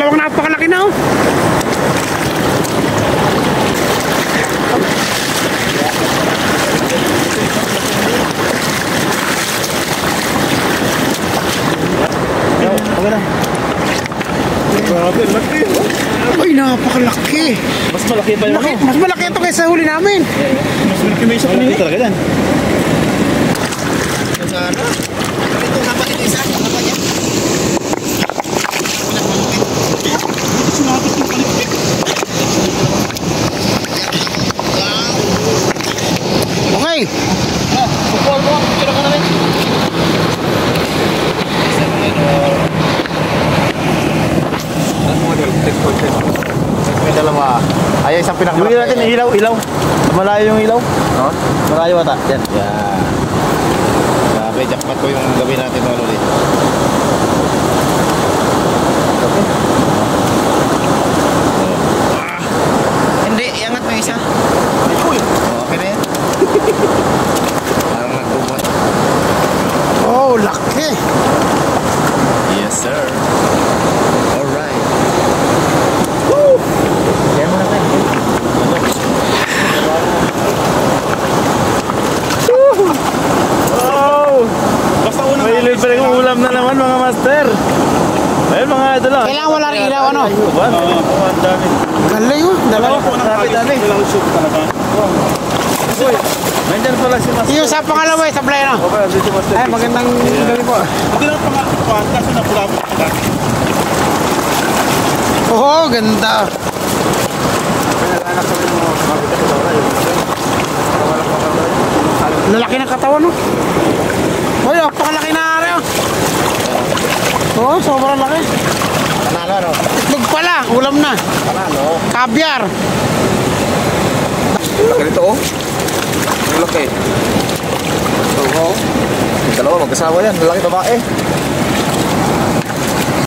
dalawang napakalaki na oh. Okay na. Grabe, laki. Ay, napakalaki. Mas malaki pa yung ano. Mas malaki ito kaysa huli namin. Mas malaki may isa pa rin talaga yan. Sana. Ito dapat ito isa. Apa niya? Okay. Support mo. Picture ka na rin. May dalawa. Ay, isang pinakamalaki. Yung natin, ilaw. Malayo yung ilaw. No? Malayo ata. Yan. Yan. Grabe, jackpot ko yung gawin natin mga luli. Okay. Hindi, iangat mo yung isa. Okay na yan. Parang nagkumot. Oh, laki. Yes, sir. Alright. Kaya mo na tayo. Wow! Basta unang May libre kong ulam na naman mga master. Ayun mga idol. Kailangan wala rin ilaw, ano? Ang dami. Galing oh. Dalawa. Dami. Uy, nandyan pala si master. Yung sa pangalawa, sa play na. Okay, dito si master. Ay, magandang galing po. Hindi lang pangakuan kasi napulapot ka. Oh, ganda. Anak kami ng mga kapitay ko wala yun. Lalaki ng katawan oh. Uy, oh, pakalaki na rin oh. Oh, sobrang laki. Panalo, no? Itlog pala, ulam na. Panalo. Kabyar. Laki nito, oh. Ang laki. Oo. Dalawa, mag-asawa yan. Lalaki babae.